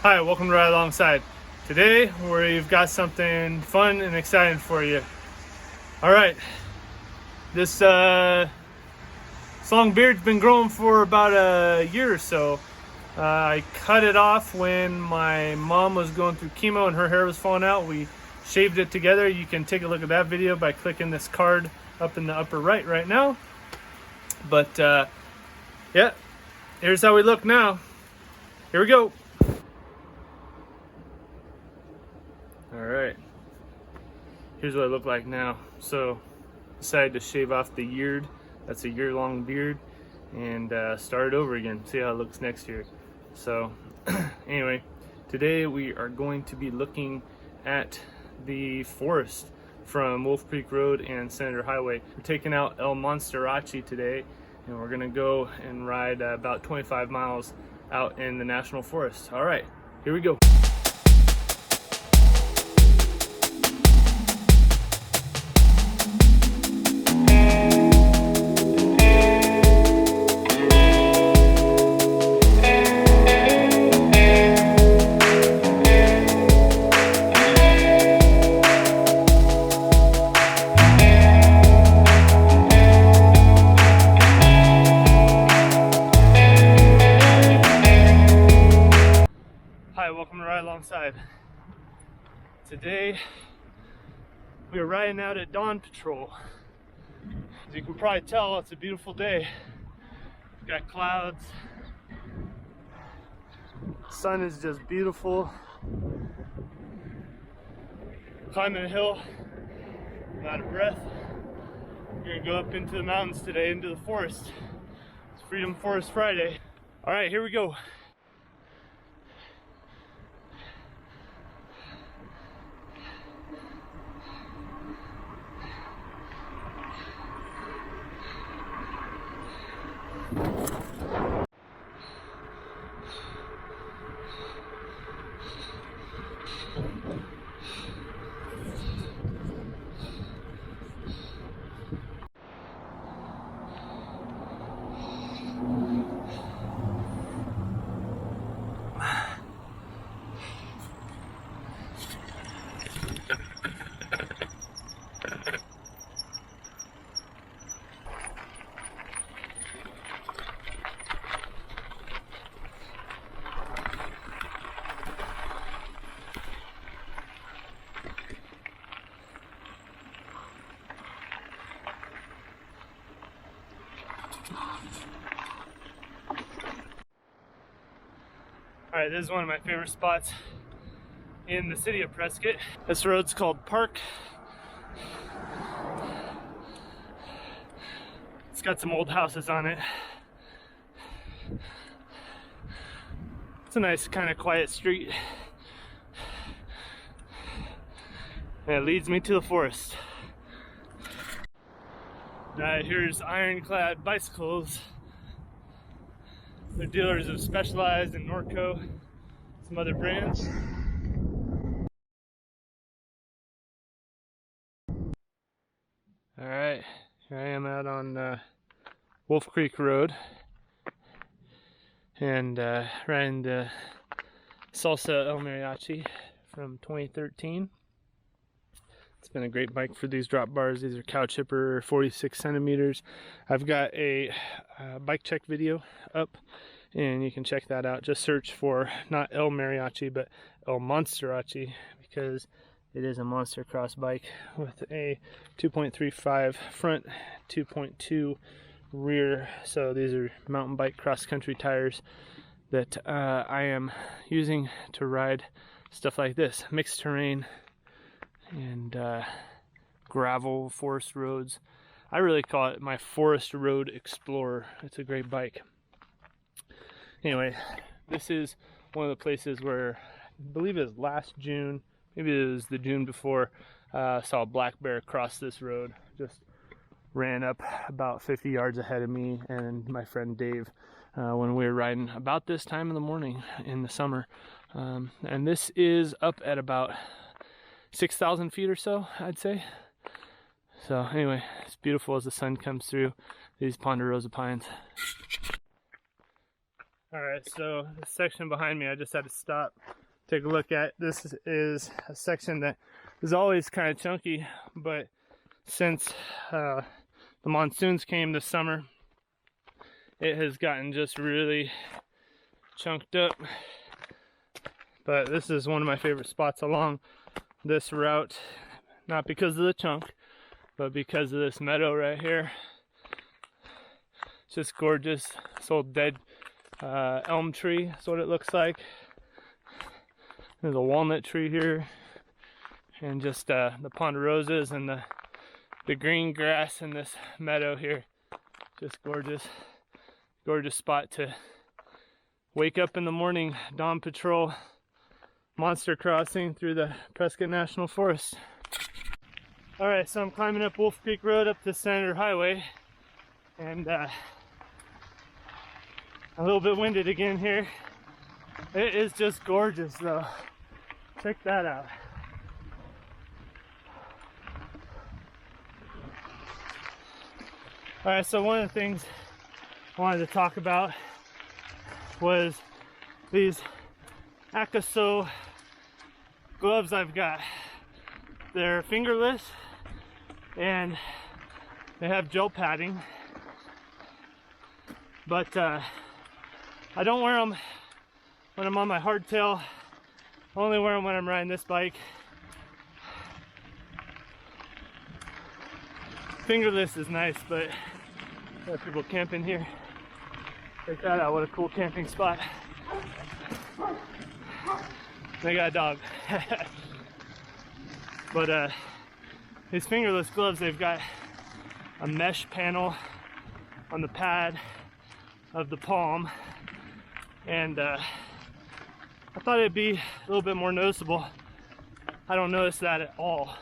Hi, welcome to Ride Alongside. Today we've got something fun and exciting for you. All right, this long beard's been growing for about a year or so. I cut it off when my mom was going through chemo and her hair was falling out. We shaved it together. You can take a look at that video by clicking this card up in the upper right now. But yeah, here's how we look now. Here we go. Alright, here's what I look like now. So, decided to shave off the beard. That's a year-long beard, and start it over again. See how it looks next year. So, anyway, today we are going to be looking at the forest from Wolf Creek Road and Sendero Highway. We're taking out El Monsterachi today, and we're gonna go and ride about 25 miles out in the National Forest. Alright, here we go. Welcome to Ride Alongside. Today we are riding out at dawn patrol. As you can probably tell, it's a beautiful day. We've got clouds. The sun is just beautiful. Climbing a hill. I'm out of breath. We're gonna go up into the mountains today, into the forest. It's Freedom Forest Friday. All right, here we go. Alright, this is one of my favorite spots in the city of Prescott. This road's called Park. It's got some old houses on it. It's a nice kind of quiet street. And it leads me to the forest. Here's Ironclad Bicycles. They're dealers of Specialized and Norco, some other brands. Alright, here I am out on Wolf Creek Road and riding the Salsa El Mariachi from 2013. It's been a great bike for these drop bars. These are cow chipper 46 centimeters. I've got a bike check video up and you can check that out. Just search for not El Mariachi but El Monsterachi because it is a Monstercross bike with a 2.35 front, 2.2 rear. So these are mountain bike cross country tires that I am using to ride stuff like this, mixed terrain and gravel forest roads. I really call it my Forest Road Explorer. It's a great bike. Anyway, this is one of the places where I believe it was last June, maybe it was the June before, saw a black bear cross this road. Just ran up about 50 yards ahead of me and my friend Dave when we were riding about this time in the morning in the summer. And this is up at about 6,000 feet or so, I'd say. So anyway, it's beautiful as the sun comes through these ponderosa pines. Alright, so the section behind me I just had to stop, take a look at. This is a section that is always kind of chunky, but since the monsoons came this summer, it has gotten just really chunked up. But this is one of my favorite spots along this route, not because of the chunk, but because of this meadow right here. It's just gorgeous. This old dead elm tree, that's what it looks like. There's a walnut tree here, and just the pond of roses and the green grass in this meadow here. Just gorgeous. Gorgeous spot to wake up in the morning, dawn patrol, monster crossing through the Prescott National Forest. Alright, so I'm climbing up Wolf Creek Road up to Sendero Highway, and a little bit winded again here. It is just gorgeous though. Check that out. Alright, so one of the things I wanted to talk about was these Akaso gloves I've got. They're fingerless and they have gel padding, but I don't wear them when I'm on my hardtail. I only wear them when I'm riding this bike. Fingerless is nice, but there are people camping here. Check that out, what a cool camping spot. They got a dog. But these fingerless gloves, they've got a mesh panel on the pad of the palm, and I thought it'd be a little bit more noticeable. I don't notice that at all.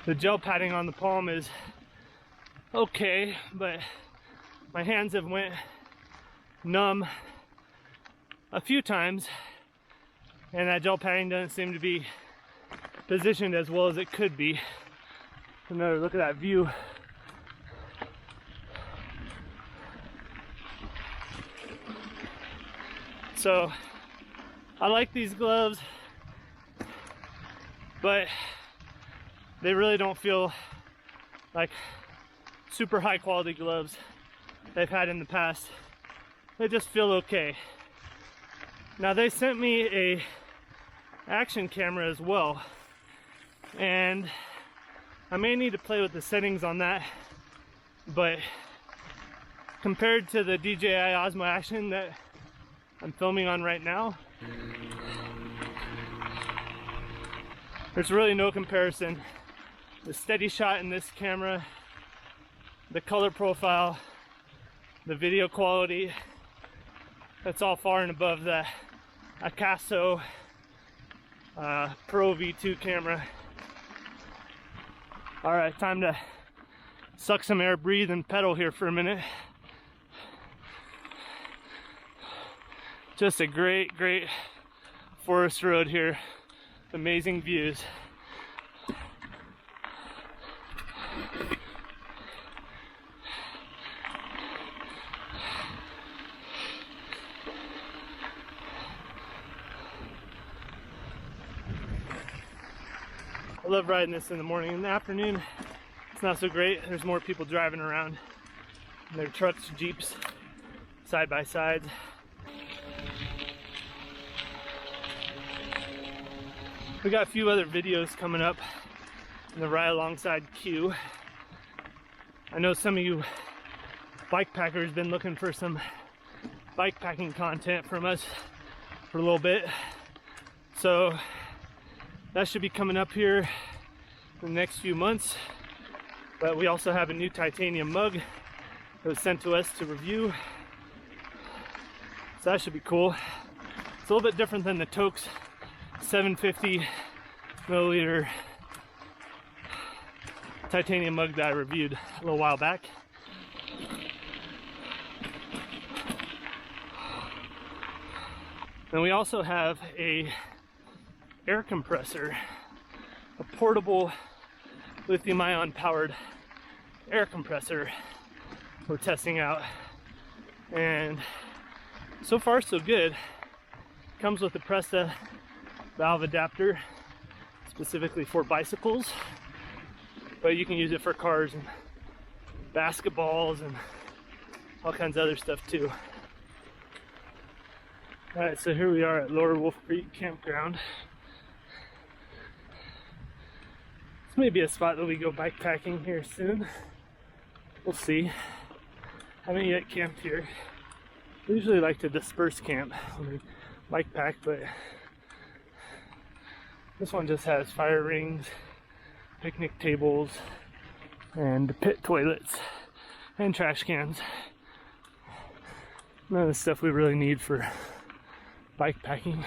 The gel padding on the palm is okay, but my hands have went numb a few times, and that gel padding doesn't seem to be positioned as well as it could be. Another look at that view. So I like these gloves, but they really don't feel like super high quality gloves they've had in the past. They just feel okay. Now they sent me a action camera as well, and I may need to play with the settings on that, but compared to the DJI Osmo Action that I'm filming on right now, there's really no comparison. The steady shot in this camera, the color profile, the video quality, that's all far and above the Akaso Pro V2 camera. Alright, time to suck some air, breathe, and pedal here for a minute. Just a great forest road here. Amazing views. I love riding this in the morning. In the afternoon, it's not so great. There's more people driving around in their trucks, Jeeps, side by sides. We got a few other videos coming up in the RideAlongside queue. I know some of you bikepackers been looking for some bikepacking content from us for a little bit, so that should be coming up here in the next few months. But we also have a new titanium mug that was sent to us to review, so that should be cool. It's a little bit different than the Tokes 750 milliliter titanium mug that I reviewed a little while back. And we also have a air compressor, a portable lithium-ion powered air compressor we're testing out, and so far so good. Comes with a Prescott valve adapter specifically for bicycles, but you can use it for cars and basketballs and all kinds of other stuff too. Alright, so here we are at Lower Wolf Creek Campground. This may be a spot that we go bikepacking here soon. We'll see. Haven't yet camped here. We usually like to disperse camp when we bike pack, but this one just has fire rings, picnic tables, and pit toilets, and trash cans. None of the stuff we really need for bike packing,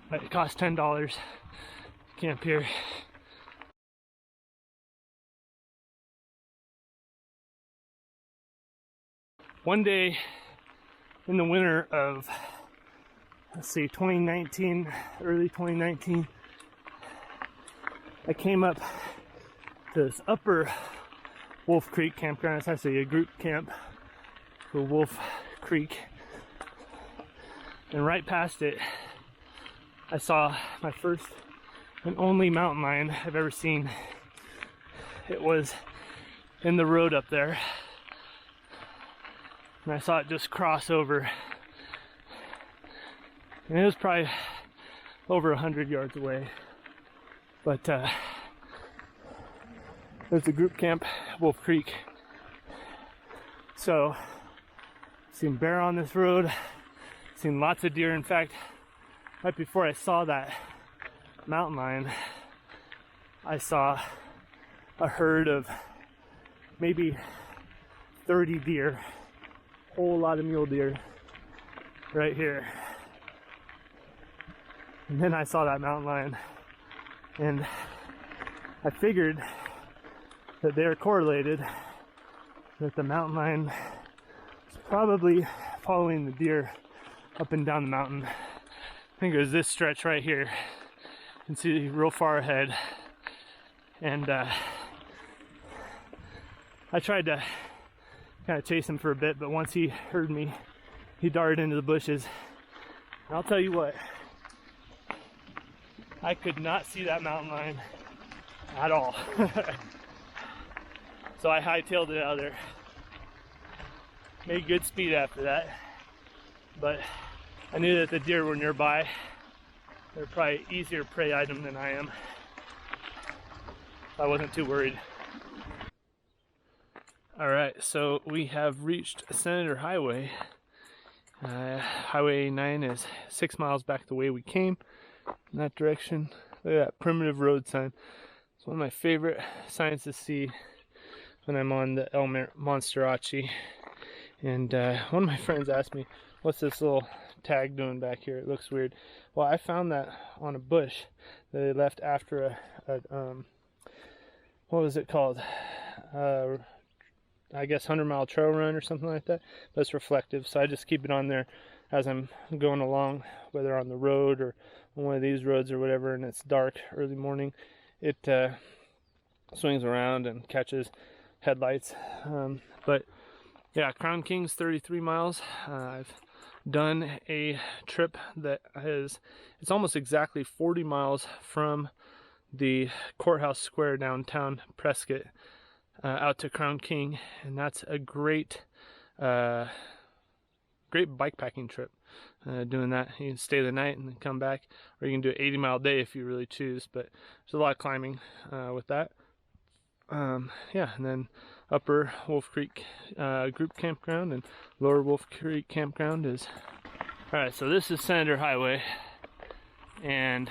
but it costs $10 to camp here. One day in the winter of, let's see, 2019, early 2019, I came up to this upper Wolf Creek campground. It's actually a group camp for Wolf Creek. And right past it, I saw my first and only mountain lion I've ever seen. It was in the road up there. And I saw it just cross over. And it was probably over 100 yards away. But there's a group camp, Wolf Creek. So, seen bear on this road, seen lots of deer. In fact, right before I saw that mountain lion, I saw a herd of maybe 30 deer. Whole lot of mule deer right here. And then I saw that mountain lion, and I figured that they're correlated, that the mountain lion is probably following the deer up and down the mountain. I think it was this stretch right here. You can see real far ahead. And I tried to kind of chase him for a bit, but once he heard me, he darted into the bushes. And I'll tell you what, I could not see that mountain lion at all. So I hightailed it out of there. Made good speed after that, but I knew that the deer were nearby. They're probably easier prey item than I am. I wasn't too worried. Alright, so we have reached Sendero Highway. Highway 9 is 6 miles back the way we came in that direction. Look at that primitive road sign. It's one of my favorite signs to see when I'm on the Monsterachi. And one of my friends asked me, what's this little tag doing back here? It looks weird. Well, I found that on a bush that they left after a what was it called? I guess 100-mile trail run or something like that. But it's reflective, so I just keep it on there as I'm going along, whether on the road or on one of these roads or whatever, and it's dark early morning. It swings around and catches headlights. But yeah, Crown King's 33 miles. I've done a trip that it's almost exactly 40 miles from the courthouse square downtown Prescott out to Crown King, and that's a great bikepacking trip. Doing that, you can stay the night and then come back, or you can do an 80-mile day if you really choose, but there's a lot of climbing with that. Yeah, and then Upper Wolf Creek group campground and Lower Wolf Creek campground is... Alright, so this is Sendero Highway, and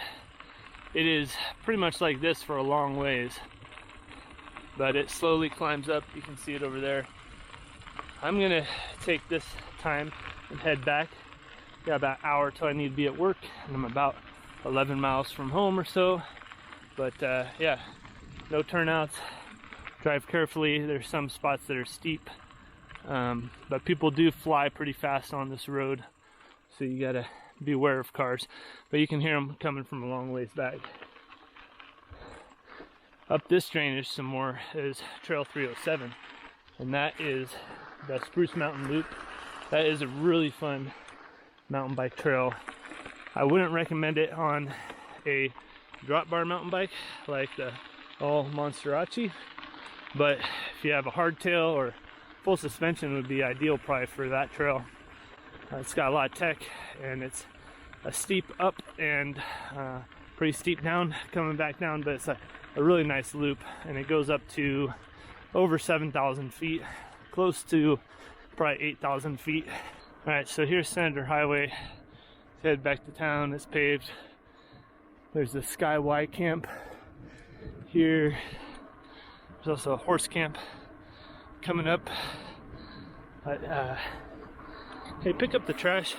it is pretty much like this for a long ways, but it slowly climbs up. You can see it over there. I'm gonna take this time and head back. Got about an hour till I need to be at work, and I'm about 11 miles from home or so. But yeah, no turnouts. Drive carefully. There's some spots that are steep, but people do fly pretty fast on this road, so you gotta be aware of cars. But you can hear them coming from a long ways back. Up this drainage some more is Trail 307, and that is the Spruce Mountain Loop. That is a really fun mountain bike trail. I wouldn't recommend it on a drop bar mountain bike like the all Monsterachi, but if you have a hardtail or full suspension, would be ideal probably for that trail. It's got a lot of tech, and it's a steep up and pretty steep down, coming back down, but it's a really nice loop, and it goes up to over 7,000 feet, close to probably 8,000 feet. All right, so here's Sendero Highway. Let's head back to town. It's paved. There's the Sky Y camp here. There's also a horse camp coming up. But hey, pick up the trash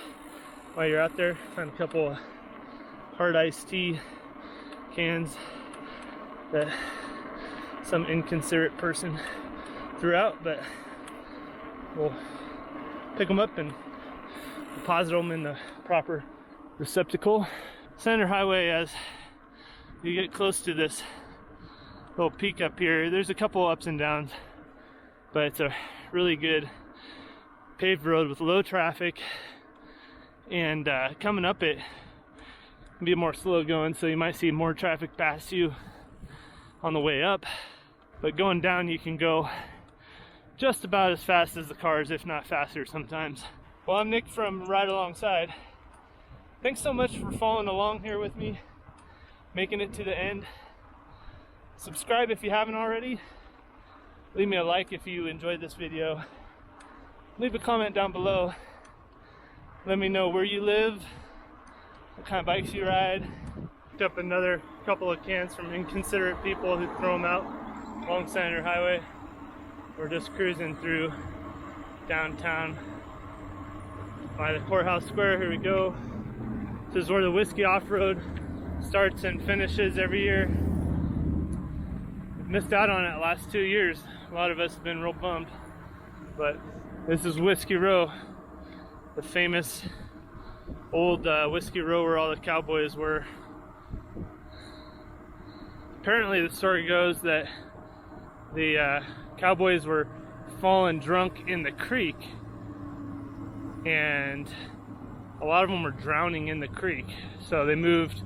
while you're out there. Found a couple of hard iced tea cans that some inconsiderate person threw out, but we'll pick them up and deposit them in the proper receptacle. Sendero Highway, as you get close to this little peak up here, there's a couple ups and downs, but it's a really good paved road with low traffic, and coming up it can be more slow going, so you might see more traffic pass you on the way up, but going down you can go just about as fast as the cars, if not faster sometimes. Well, I'm Nick from RideAlongside. Thanks so much for following along here with me, making it to the end. Subscribe if you haven't already. Leave me a like if you enjoyed this video. Leave a comment down below. Let me know where you live, what kind of bikes you ride. Picked up another couple of cans from inconsiderate people who throw them out along Sendero Highway. We're just cruising through downtown by the courthouse square. Here we go. This is where the whiskey off-road starts and finishes every year. We've missed out on it the last 2 years. A lot of us have been real bummed, but this is Whiskey Row, the famous old Whiskey Row where all the cowboys were. Apparently the story goes that the cowboys were falling drunk in the creek, and a lot of them were drowning in the creek, so they moved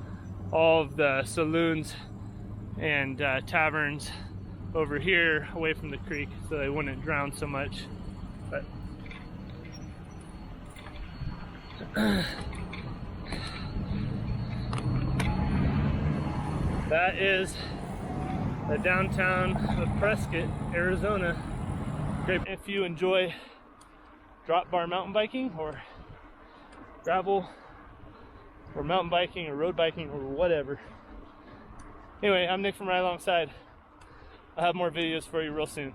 all of the saloons and taverns over here away from the creek so they wouldn't drown so much. But that is the downtown of Prescott, Arizona. Great if you enjoy drop bar mountain biking or gravel or mountain biking or road biking or whatever. Anyway, I'm Nick from RideAlongside. I'll have more videos for you real soon.